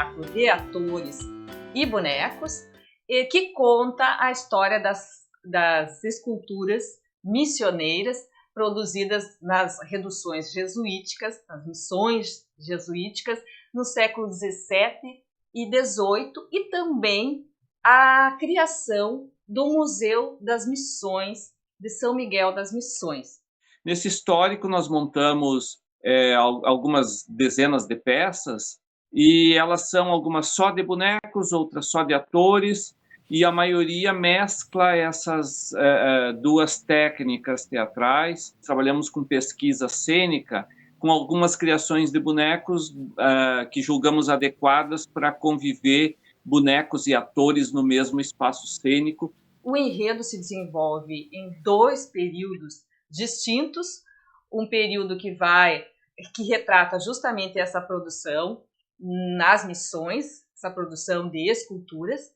espetáculo de atores e bonecos, que conta a história das esculturas missioneiras produzidas nas reduções jesuíticas, nas missões jesuíticas, no século XVII e XVIII, e também a criação do Museu das Missões de São Miguel das Missões. Nesse histórico, nós montamos algumas dezenas de peças, e elas são algumas só de bonecos, outras só de atores, e a maioria mescla essas duas técnicas teatrais. Trabalhamos com pesquisa cênica, com algumas criações de bonecos que julgamos adequadas para conviver bonecos e atores no mesmo espaço cênico. O enredo se desenvolve em 2 períodos distintos, um período que retrata justamente essa produção nas missões, essa produção de esculturas,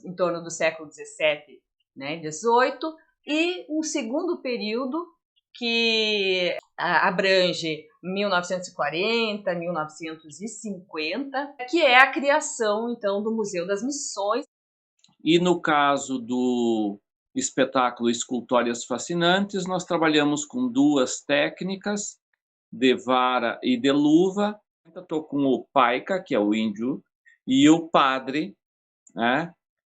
em torno do século XVII, né, XVIII, e um segundo período que abrange 1940, 1950, que é a criação, então, do Museu das Missões. E no caso do espetáculo Escultórias Fascinantes, nós trabalhamos com 2 técnicas, de vara e de luva. Estou com o paica, que é o índio, e o padre, né,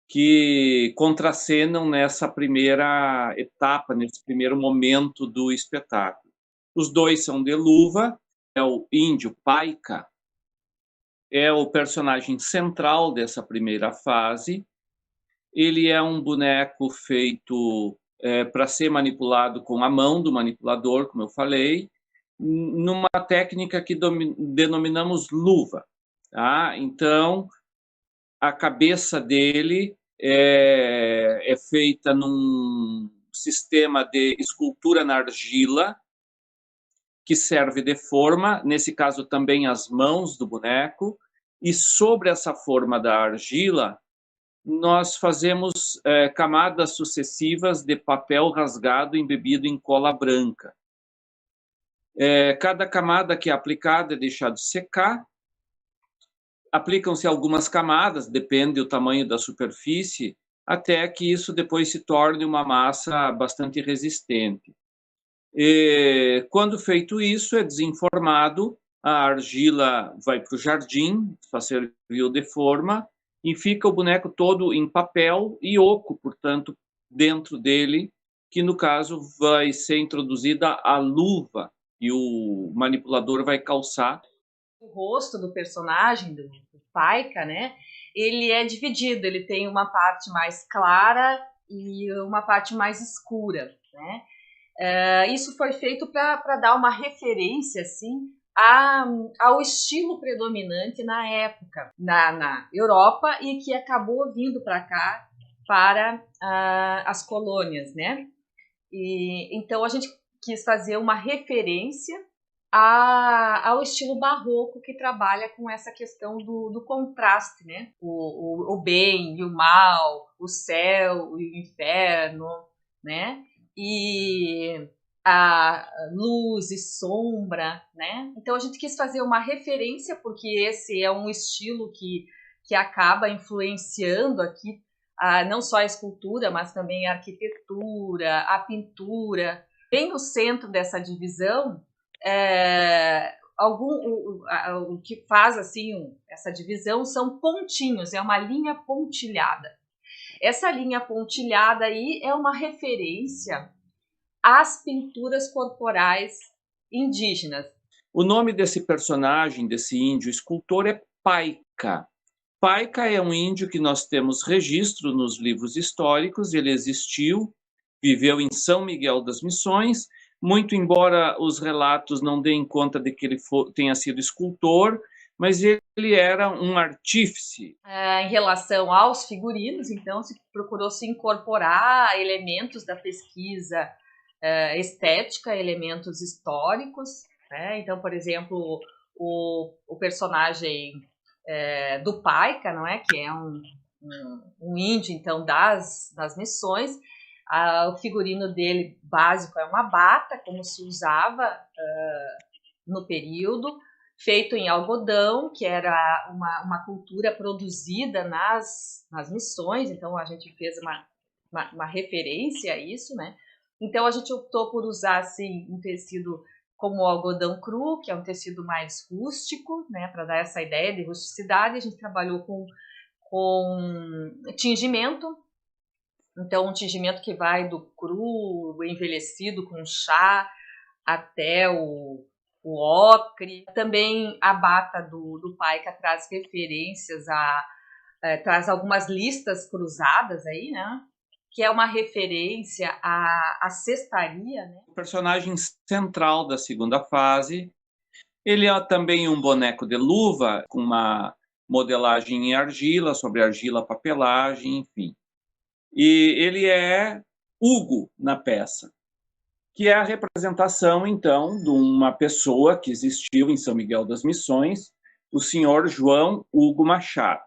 que contracenam nessa primeira etapa, nesse primeiro momento do espetáculo. Os 2 são de luva, é o índio paica, é o personagem central dessa primeira fase. Ele é um boneco feito para ser manipulado com a mão do manipulador, como eu falei, numa técnica que denominamos luva. Tá? Então, a cabeça dele é feita num sistema de escultura na argila, que serve de forma, nesse caso também as mãos do boneco, e sobre essa forma da argila, nós fazemos camadas sucessivas de papel rasgado embebido em cola branca. Cada camada que é aplicada é deixada secar, aplicam-se algumas camadas, depende do tamanho da superfície, até que isso depois se torne uma massa bastante resistente. Quando feito isso, é desenformado, a argila vai para o jardim, para servir de forma, e fica o boneco todo em papel e oco, portanto, dentro dele, que no caso vai ser introduzida a luva, e o manipulador vai calçar. O rosto do personagem, do paica, né, ele é dividido, ele tem uma parte mais clara e uma parte mais escura, né? Isso foi feito para dar uma referência, assim, ao estilo predominante na época, na Europa, e que acabou vindo para cá, para as colônias, né? Então a gente quis fazer uma referência ao estilo barroco, que trabalha com essa questão do contraste, né? O bem e o mal, o céu e o inferno, né? E a luz e sombra, né? Então a gente quis fazer uma referência, porque esse é um estilo que acaba influenciando aqui não só a escultura, mas também a arquitetura, a pintura. Bem no centro dessa divisão, o que faz assim essa divisão são pontinhos, é uma linha pontilhada. Essa linha pontilhada aí é uma referência às pinturas corporais indígenas. O nome desse personagem, desse índio escultor, é Paica. Paica é um índio que nós temos registro nos livros históricos, ele existiu, viveu em São Miguel das Missões, muito embora os relatos não deem conta de que ele tenha sido escultor, mas ele era um artífice. Em relação aos figurinos, então, procurou se incorporar elementos da pesquisa estética, elementos históricos, né? Então, por exemplo, o personagem do paica, não é? Que é um índio, então, das missões. O figurino dele básico é uma bata, como se usava no período, feito em algodão, que era uma cultura produzida nas missões, então a gente fez uma referência a isso, né? Então a gente optou por usar assim um tecido como o algodão cru, que é um tecido mais rústico, né, para dar essa ideia de rusticidade. A gente trabalhou com tingimento, então um tingimento que vai do cru, do envelhecido com chá, até o ocre. Também a bata do Paica traz referências traz algumas listas cruzadas aí, né? Que é uma referência à cestaria, né? O personagem central da segunda fase, ele é também um boneco de luva, com uma modelagem em argila, sobre argila, papelagem, enfim. E ele é Hugo na peça, que é a representação, então, de uma pessoa que existiu em São Miguel das Missões, o senhor João Hugo Machado.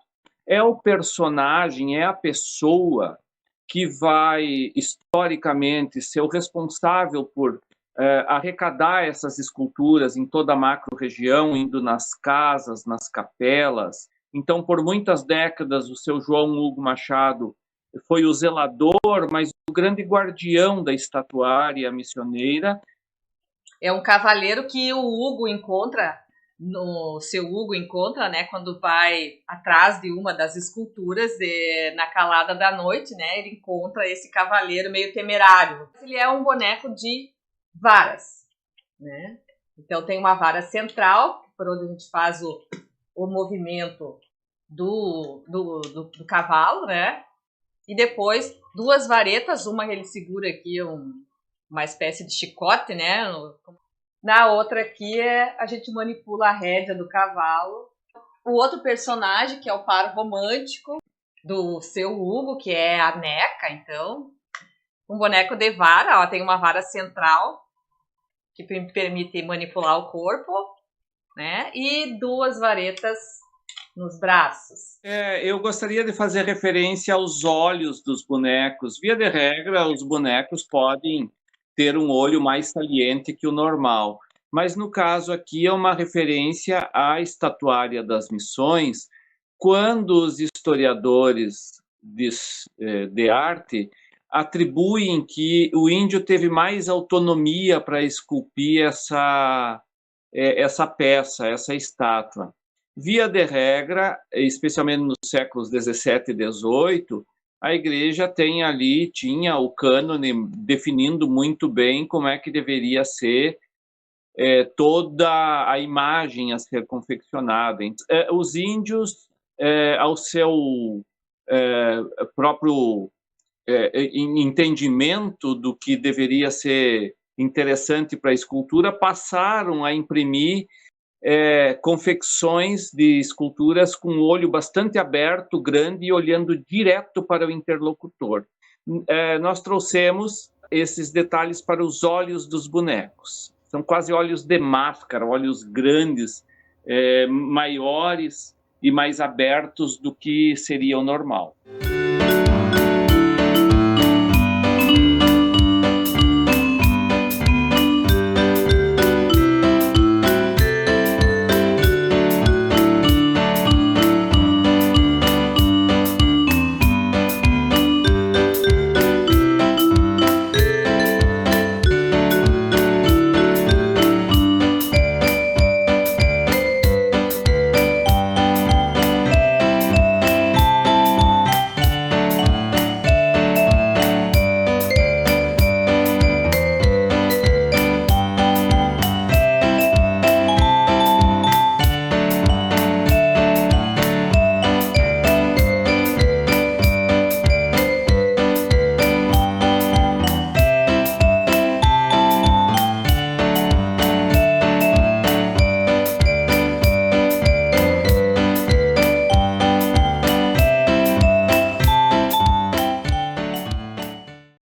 É o personagem, é a pessoa que vai, historicamente, ser o responsável por arrecadar essas esculturas em toda a macro-região, indo nas casas, nas capelas. Então, por muitas décadas, o seu João Hugo Machado foi o zelador, mas o grande guardião da estatuária missioneira. É um cavaleiro que o Hugo encontra, seu Hugo encontra, né, quando vai atrás de uma das esculturas na calada da noite, né, ele encontra esse cavaleiro meio temerário. Ele é um boneco de varas, né? Então tem uma vara central, por onde a gente faz o movimento do cavalo, né? E depois duas varetas, uma que ele segura aqui uma espécie de chicote, né? Na outra aqui a gente manipula a rédea do cavalo. O outro personagem, que é o par romântico do seu Hugo, que é a Neca, então. Um boneco de vara, ela tem uma vara central, que permite manipular o corpo, né? E duas varetas nos braços. Eu gostaria de fazer referência aos olhos dos bonecos. Via de regra, os bonecos podem ter um olho mais saliente que o normal. Mas, no caso aqui, é uma referência à estatuária das missões, quando os historiadores de arte atribuem que o índio teve mais autonomia para esculpir essa peça, essa estátua. Via de regra, especialmente nos séculos 17 e 18, a igreja tinha o cânone definindo muito bem como é que deveria ser toda a imagem a ser confeccionada. Os índios, ao seu próprio entendimento do que deveria ser interessante para a escultura, passaram a imprimir confecções de esculturas com o olho bastante aberto, grande e olhando direto para o interlocutor. Nós trouxemos esses detalhes para os olhos dos bonecos. São quase olhos de máscara, olhos grandes, maiores e mais abertos do que seria o normal.